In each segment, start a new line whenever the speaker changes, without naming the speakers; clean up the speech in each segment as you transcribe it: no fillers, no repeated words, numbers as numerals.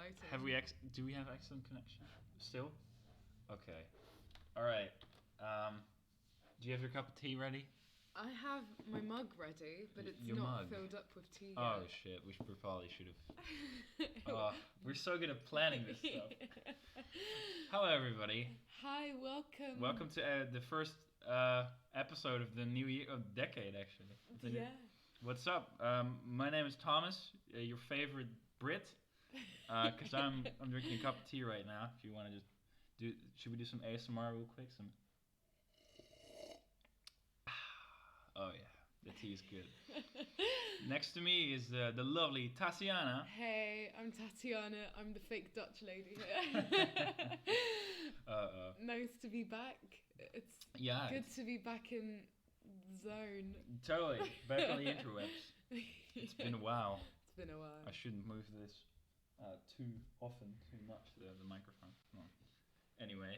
exciting.
Do we have excellent connection? Still? Okay. All right. Do you have your cup of tea ready?
I have my mug ready, but it's
Your
not
mug?
filled up with tea
Oh
yet.
shit! We probably should have. We're so good at planning this stuff. Hello, everybody.
Hi, welcome.
Welcome to the first episode of the new year, decade actually.
Yeah.
What's up? My name is Thomas, your favorite Brit. Cause I'm drinking a cup of tea right now. If you want to just should we do some ASMR real quick? Oh yeah, the tea is good. Next to me is the lovely Tatiana.
Hey, I'm Tatiana. I'm the fake Dutch lady here. Nice to be back. It's good to be back in zone.
Totally, back on the interwebs. It's been a while.
It's been a while.
I shouldn't move this too much, the microphone. No. Anyway.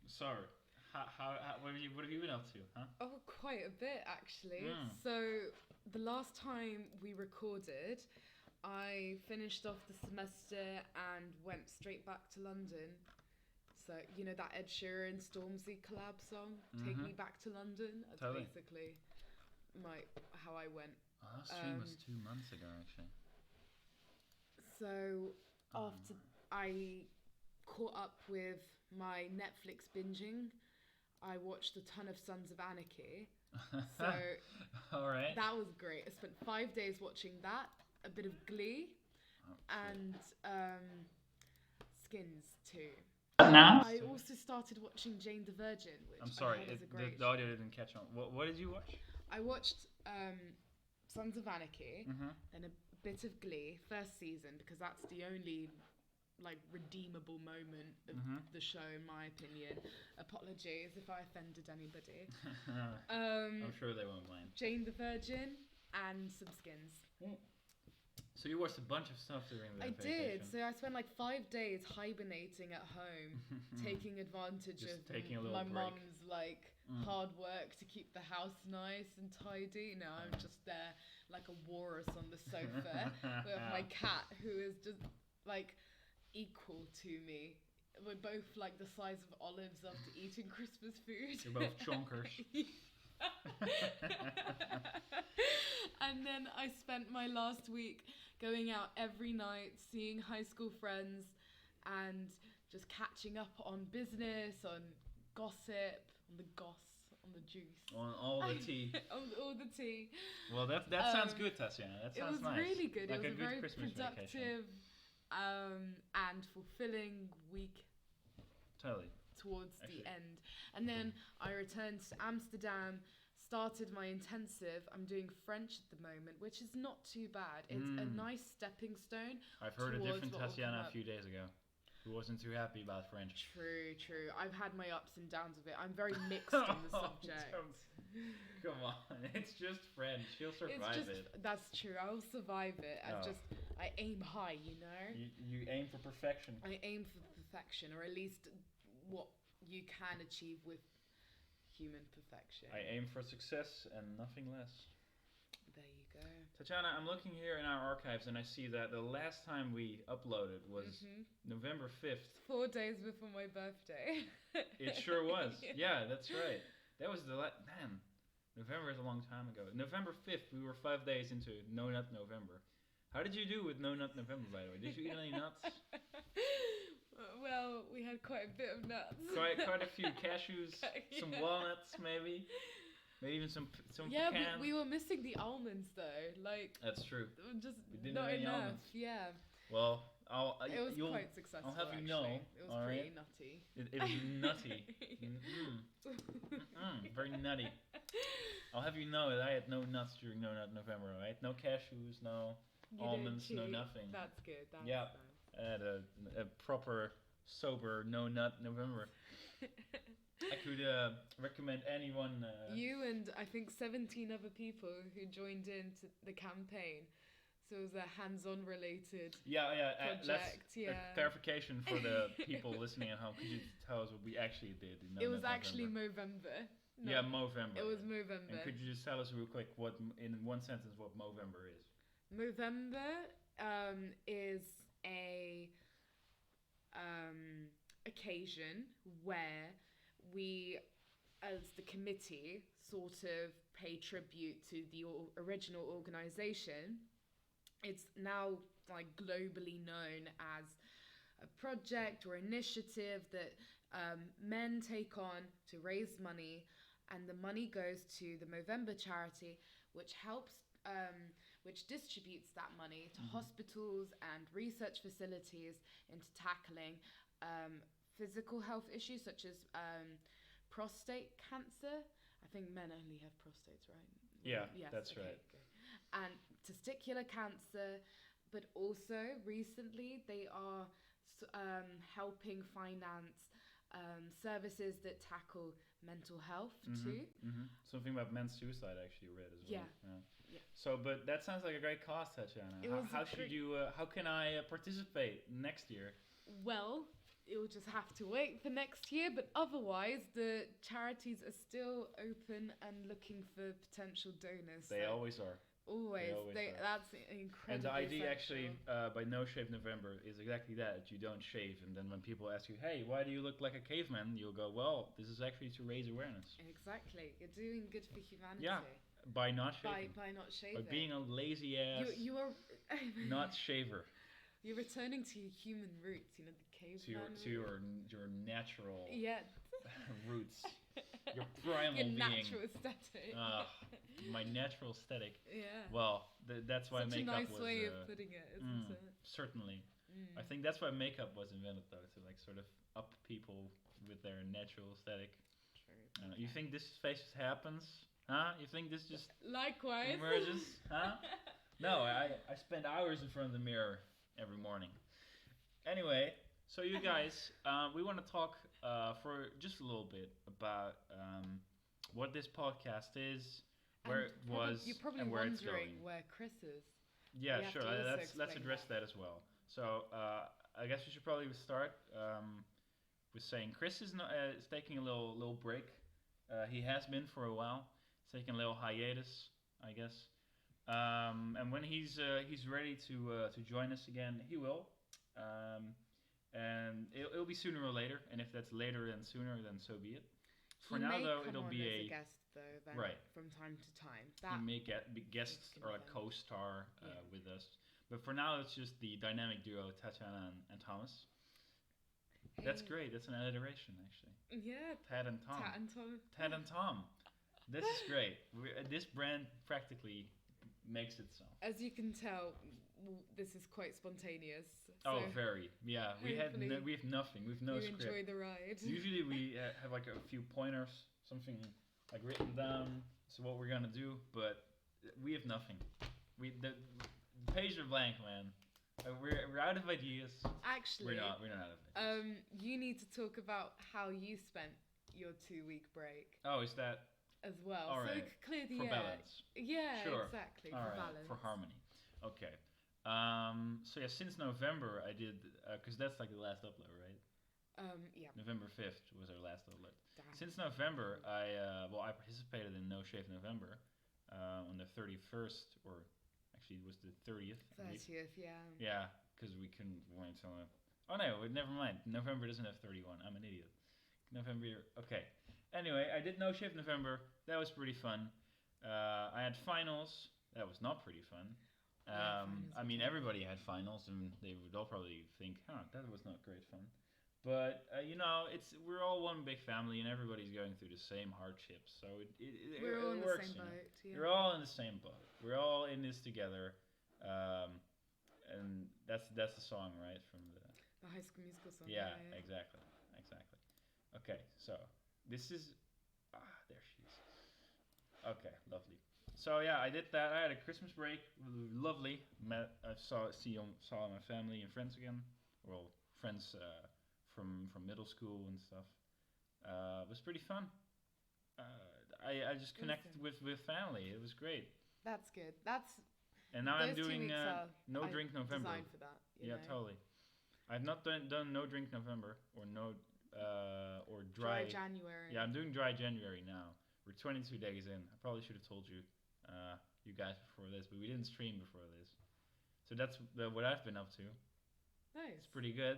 Sorry. What have you been up to, huh?
Oh, quite a bit actually. So the last time we recorded, I finished off the semester and went straight back to London. So you know that Ed Sheeran Stormzy collab song, "Take Me Back to London." That's
totally.
basically how I went.
Oh, that stream was 2 months ago actually.
So after I caught up with my Netflix binging, I watched a ton of Sons of Anarchy. So
all right.
That was great. I spent 5 days watching that, a bit of Glee, and Skins too.
Now?
I also started watching Jane the Virgin, which
I'm sorry,
I heard is a great
the audio didn't catch on. What did you watch?
I watched Sons of Anarchy and a bit of Glee, first season, because that's the only redeemable moment of the show, in my opinion. Apologies if I offended anybody.
I'm sure they won't mind.
Jane the Virgin and some Skins.
So you watched a bunch of stuff during the vacation.
I did. So I spent 5 days hibernating at home, taking advantage of my mum's hard work to keep the house nice and tidy. Now I'm just there like a walrus on the sofa with my cat, who is just equal to me. We're both the size of olives after eating Christmas food.
You're both chonkers.
And then I spent my last week going out every night, seeing high school friends, and just catching up on business, on gossip, on the on the juice.
On all the tea.
On all the tea.
Well, that sounds good, Tatiana. That sounds nice.
It was really good.
Like
it was a very
Christmas
productive and fulfilling week.
Totally.
Towards the end. And then I returned to Amsterdam, started my intensive. I'm doing French at the moment, which is not too bad. It's a nice stepping stone.
I've heard a different Tatiana a few days ago who wasn't too happy about French.
True. I've had my ups and downs with it. I'm very mixed on the subject.
Come on, it's just French. She'll survive it.
That's true. I'll survive it. I aim high, you know?
You aim for perfection.
I aim for perfection, or at least what you can achieve with human perfection.
I aim for success and nothing less.
There you go.
Tatiana, I'm looking here in our archives and I see that the last time we uploaded was November 5th.
4 days before my birthday.
It sure was. Yeah, that's right. That was man, November is a long time ago. November 5th, we were 5 days into No Nut November. How did you do with No Nut November, by the way? Did you eat any nuts?
Well, we had quite a bit of nuts.
Quite a few cashews, some walnuts, maybe even some pecans.
Yeah, we were missing the almonds though.
That's true.
Just
we didn't
not
have any
enough.
Almonds.
Yeah.
Well,
it was quite successful.
I'll have you know.
It was pretty nutty.
It was nutty. Very nutty. I'll have you know that I had no nuts during No Nut November. Right? No cashews, no almonds, no nothing.
That's good. That's
yeah.
nice.
I had a proper sober No Nut November. I could recommend anyone.
You and I think 17 other people who joined into the campaign. So it was a hands-on related project.
Clarification for the people listening at home. Could you tell us what we actually did?
It was actually Movember.
No, yeah, Movember.
It was Movember.
And could you just tell us real quick in one sentence what Movember is?
Movember is a occasion where we, as the committee, sort of pay tribute to the original organisation. It's now like globally known as a project or initiative that men take on to raise money, and the money goes to the Movember charity, which which distributes that money to hospitals and research facilities into tackling physical health issues such as prostate cancer. I think men only have prostates, right?
Yeah, yes, that's okay, right.
Good. And testicular cancer, but also recently they are helping finance services that tackle mental health too.
Something about men's suicide I actually read as well.
Yeah.
So, but that sounds like a great cause, Tatjana. How can I participate next year?
Well, you'll just have to wait for next year, but otherwise the charities are still open and looking for potential donors.
They always are.
Always. That's incredible.
And the idea actually by No Shave November is exactly that. You don't shave, and then when people ask you, hey, why do you look like a caveman? You'll go, well, this is actually to raise awareness.
Exactly. You're doing good for humanity.
Yeah. By not shaving.
By not shaving.
By being a lazy ass
you are
not shaver.
You're returning to your human roots, the caveman.
To your natural roots. Your primal
your
being.
Natural aesthetic.
My natural aesthetic.
Yeah.
Well, that's why
Such
makeup was...
Such a nice way of putting it, isn't it?
Certainly. I think that's why makeup was invented, though, to like sort of up people with their natural aesthetic.
True.
You think this face happens? Huh? You think this just
likewise
emerges? Huh? No, I spend hours in front of the mirror every morning. Anyway, so you guys, we want to talk for just a little bit about what this podcast is, where it was,
you're probably
and where it's going.
Where Chris is.
Yeah, sure. Let's address that as well. So I guess we should probably start with saying Chris is taking a little break. He has been for a while. He's taking a little hiatus, I guess. And when he's ready to join us again, he will. And it'll be sooner or later. And if that's later than sooner, then so be it. For now, though, it'll be a
guest, though, then
right
from time to time.
He may be guest or a co-star with us. But for now, it's just the dynamic duo Tatjana and Thomas. Hey. That's great. That's an alliteration, actually.
Yeah.
Tad and Tom. Tad and Tom. This is great. This brand practically makes itself.
As you can tell, this is quite spontaneous.
So very. Yeah, we have nothing. We've no script.
Enjoy the ride.
Usually we have like a few pointers, something like written down, so what we're gonna do, but we have nothing. The pages are blank, man. We're out of ideas.
Actually,
we're not out of ideas.
You need to talk about how you spent your 2-week break.
Oh, is that
as well?
All right.
So clear the
for
air.
Balance.
Yeah,
sure.
Exactly.
All
for
right.
balance.
For harmony. Okay. So yeah, since November I did, because that's like the last upload, right?
Yeah.
November 5th was our last upload.
Damn.
Since November, I participated in No Shave November on the 31st, or actually it was the 30th.
30th, yeah.
Yeah, because we couldn't wait until... Oh no, never mind. November doesn't have 31. I'm an idiot. November, okay. Anyway, I did No Shave November. That was pretty fun. I had finals. That was not pretty fun. I mean, everybody had finals, and they would all probably think, that was not great fun. But, we're all one big family, and everybody's going through the same hardships, so
we're all in
works,
the same boat. Yeah.
We're all in the same boat. We're all in this together, and that's the song, right, from the
High School Musical song.
Yeah, exactly. Okay, so this is... there she is. Okay, lovely. So yeah, I did that. I had a Christmas break, lovely. I saw my family and friends again. Well, friends from middle school and stuff. It was pretty fun. I just connected with family. It was great.
That's good.
And now I'm doing No Drink November.
Designed for that.
Yeah, totally. I've not done No Drink November or or dry
January.
Yeah, I'm doing dry January now. We're 22 days in. I probably should have told you guys before this, but we didn't stream before this. So that's what I've been up to.
Nice.
It's pretty good.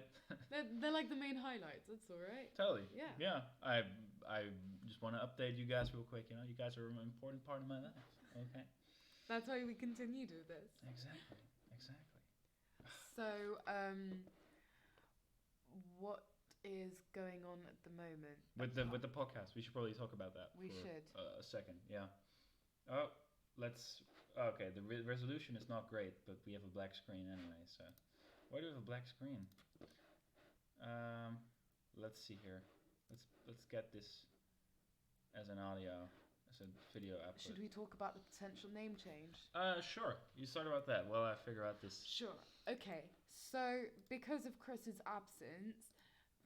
they're like the main highlights. That's all right.
Totally.
Yeah.
Yeah. I just want to update you guys real quick. You know, you guys are an important part of my life. Okay.
That's why we continue to do this.
Exactly.
So, what is going on at the moment
with the podcast? We should probably talk about that.
We should.
A second. Yeah. Oh, let's. Okay, the resolution is not great, but we have a black screen anyway. So, why do we have a black screen? Let's see here. Let's get this as an audio, as a video output.
Should we talk about the potential name change?
Sure. You start about that while I figure out this.
Sure. Okay. So, because of Chris's absence,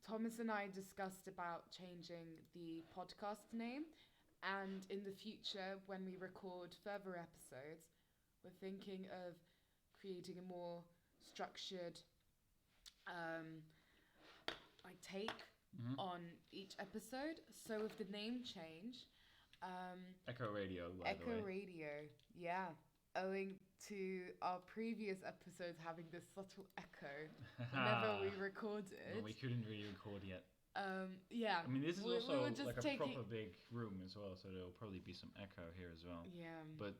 Thomas and I discussed about changing the podcast name. And in the future, when we record further episodes, we're thinking of creating a more structured take on each episode. So with the name change,
Echo Radio, by the way.
Echo Radio, yeah. Owing to our previous episodes having this subtle echo whenever we recorded.
Well, we couldn't really record yet.
Yeah.
I mean, this is also like a proper big room as well, so there'll probably be some echo here as well.
Yeah.
But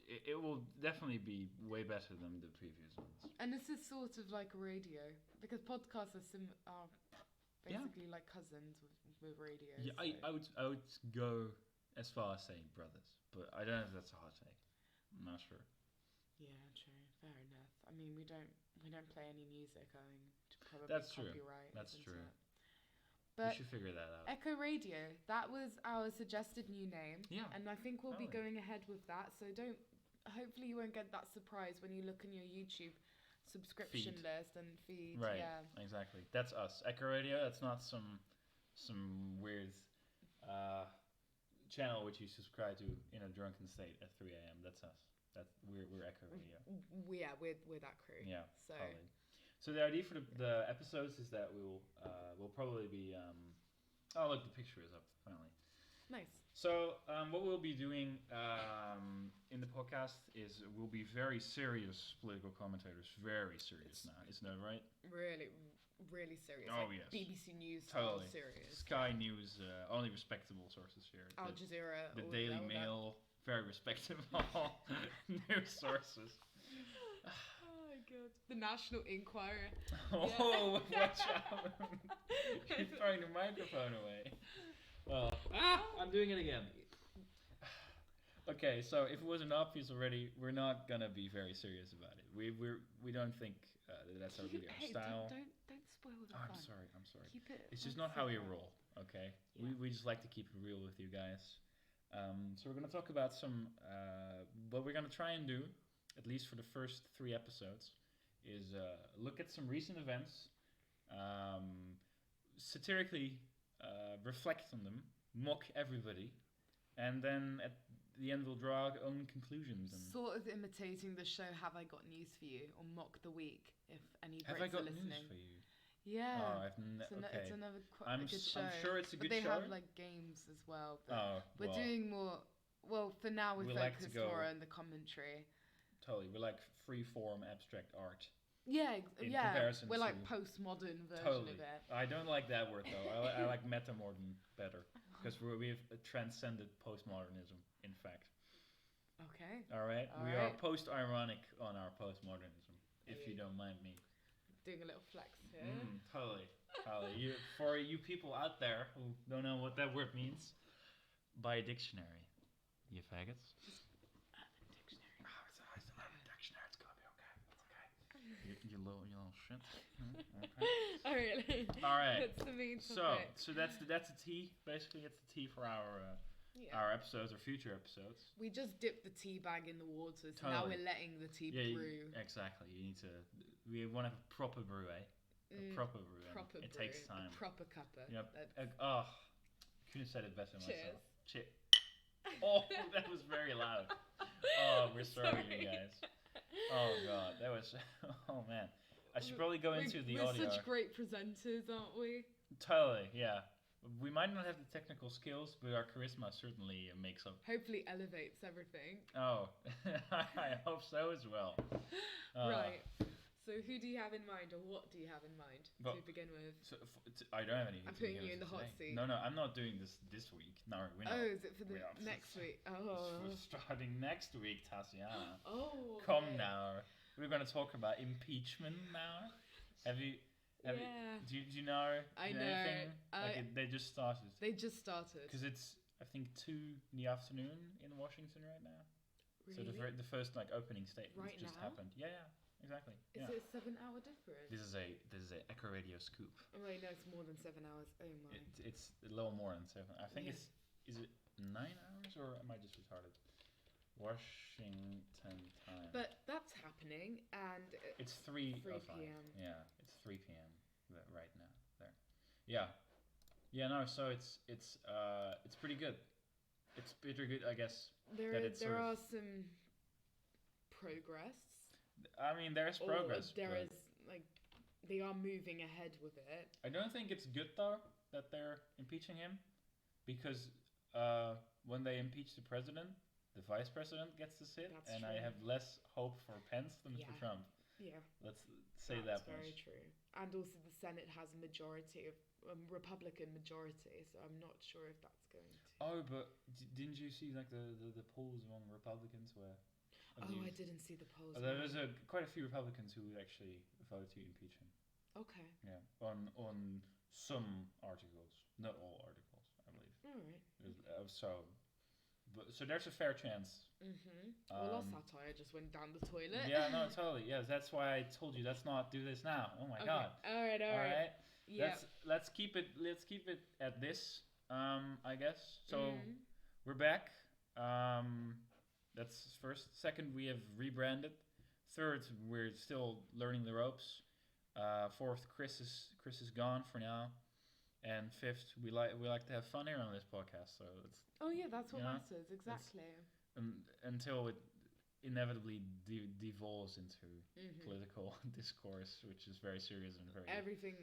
it will definitely be way better than the previous ones.
And this is sort of like radio, because podcasts are basically like cousins with radio.
Yeah, so. I would go as far as saying brothers, but I don't know if that's a hot take. I'm not sure.
Yeah, true. Fair enough. I mean, we don't play any music owing to probably copyright.
That's true.
But
we should figure that out.
Echo Radio, that was our suggested new name.
Yeah.
And I think we'll be going ahead with that. So hopefully you won't get that surprise when you look in your YouTube subscription list and feed.
Right.
Yeah.
Exactly. That's us. Echo Radio, that's not some weird channel which you subscribe to in a drunken state at 3 a.m. That's us. We're Echo Radio.
Yeah, we're that crew.
Yeah.
So.
Totally. So the idea for the episodes is that we'll probably be oh look, the picture is up finally.
Nice.
So what we'll be doing in the podcast is we'll be very serious political commentators, very serious now, isn't that right?
Really, really serious.
Oh
like
yes.
BBC News
totally
serious.
Sky News, only respectable sources here.
Al Jazeera.
The Daily Mail, very respectable news sources.
God. The National Enquirer.
Oh, watch out. You're throwing the microphone away. I'm doing it again. Okay, so if it wasn't obvious already, we're not gonna be very serious about it. We don't think that's our video style.
Don't spoil the fun.
I'm sorry.
Keep it.
It's just not how we roll, okay? Yeah. We just like to keep it real with you guys. So we're gonna talk about some. What we're gonna try and do, at least for the first 3 episodes, is look at some recent events, satirically reflect on them, mock everybody, and then at the end we'll draw our own conclusions. And
sort of imitating the show Have I Got News For You, or Mock the Week, if any Brits
Have I Got
are listening.
News For You?
Yeah.
Oh,
It's another quite a good show.
I'm sure it's a good show.
But they have like games as well. We're doing more. Well, for now we focus more on the commentary.
Totally, we're like free-form abstract art.
Yeah,
comparison
we're like postmodern version of it.
I don't like that word though. I like metamodern better, because we've transcended postmodernism. In fact.
Okay.
All right. We are post-ironic on our postmodernism, if you don't mind me.
Doing a little flex here.
Totally. For you people out there who don't know what that word means, buy a dictionary, you faggots.
Urban Dictionary.
It's an urban dictionary. It's gonna be okay. It's okay. You little shit. Okay.
Oh really?
All right.
That's the main topic.
So that's the tea. Basically, it's the tea for our episodes or future episodes.
We just dipped the tea bag in the water, so now we're letting the tea brew.
Exactly. We want to have a proper brew, eh? A proper brew. It takes time.
A proper cuppa.
Yep. Couldn't have said it better myself. Cheers. Oh, that was very loud. Oh, we're sorry, you guys. Oh god, that was. Oh man, I should probably go into the audio.
We're such great presenters, aren't we?
Totally, yeah. We might not have the technical skills, but our charisma certainly makes up.
Hopefully elevates everything.
Oh, I hope so as well.
Right. So who do you have in mind, or what do you have in mind to begin with?
So I don't have anything.
I'm putting you in the hot seat.
No, I'm not doing this week. No, we're not.
Oh, is it for the next week? Oh.
It's starting next week, Tatiana.
Oh. Okay.
Come now. We're going to talk about impeachment now. Do you know?
I know.
Anything? They just started. Because it's, I think, 2 in the afternoon in Washington right now.
Really?
So the first happening statement just
now?
happened. Yeah, exactly.
Is it a 7-hour difference?
This is a Echo Radio scoop.
Oh wait, no, it's more than 7 hours. Oh my.
It's a little more than 7. I think is it 9 hours, or am I just retarded? Washington time.
But that's happening, and
it's 3
p.m.
Yeah, it's 3 p.m. right now. There. Yeah. No. So it's pretty good. It's pretty good, I guess.
There are some progress.
I mean, there's progress.
They are moving ahead with it.
I don't think it's good though that they're impeaching him, because when they impeach the president, the vice president gets to sit,
That's
and
true.
I have less hope for Pence than for Trump.
Yeah.
Let's say that much.
That's very true. And also the Senate has a majority of Republican majority, so I'm not sure if that's going to.
Oh, but didn't you see like the polls among Republicans where?
I didn't see the polls.
There was quite a few Republicans who actually voted to impeach him.
Okay.
Yeah, on some articles, not all articles, I believe.
All right.
So there's a fair chance.
Well, our satire just went down the toilet.
Yeah, no, totally. Yes, that's why I told you let's not do this now. Oh my god.
All right. Yeah.
Let's keep it at this. I guess. So we're back. That's first. Second, we have rebranded. Third, we're still learning the ropes. Fourth, Chris is gone for now. And fifth, we like to have fun here on this podcast. So it's.
Oh yeah, that's what matters exactly.
Until it inevitably devolves into political discourse, which is very serious and very.
Everything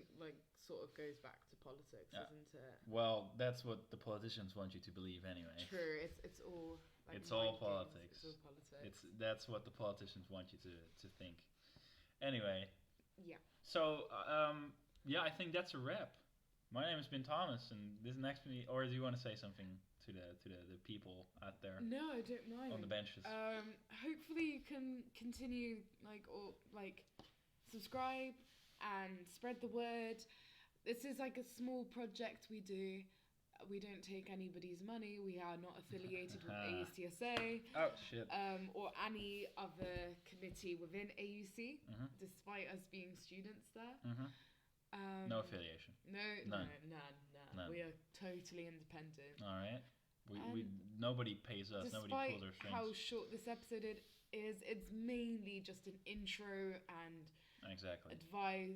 sort of goes back to politics, isn't it?
Well, that's what the politicians want you to believe anyway.
True, it's all.
It's all politics.
It's all politics.
That's what the politicians want you to think. Anyway.
Yeah.
So I think that's a wrap. My name has been Thomas, and this next me. Or do you want to say something to the people out there?
No, I don't mind.
On the benches.
Hopefully you can continue subscribe and spread the word. This is like a small project we do. We don't take anybody's money. We are not affiliated with AUCSA.
Oh shit.
Or any other committee within AUC, despite us being students there.
No affiliation.
None. We are totally independent.
All right. We nobody pays us. Nobody pulls our strings.
How short this episode is, it's mainly just an intro and advice,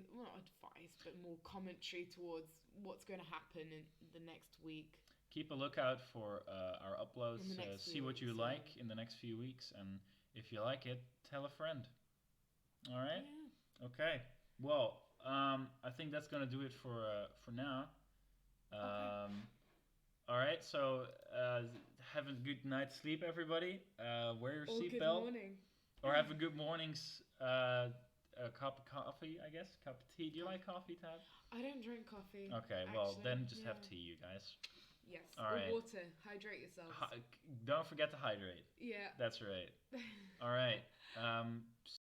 but more commentary towards what's going to happen in the next week.
Keep a lookout for our uploads. See what you like in the next few weeks, and if you like it, tell a friend. All right.
Yeah.
Okay. Well, I think that's gonna do it for now. All right. So have a good night's sleep, everybody. Wear your seatbelt.
Good morning.
Or have a good morning's a cup of coffee, I guess. Cup of tea. Do you like coffee, Tab?
I don't drink coffee.
Okay, well then just have tea, you guys.
Yes.
All right.
Water. Hydrate yourselves.
Don't forget to hydrate.
Yeah.
That's right. All right.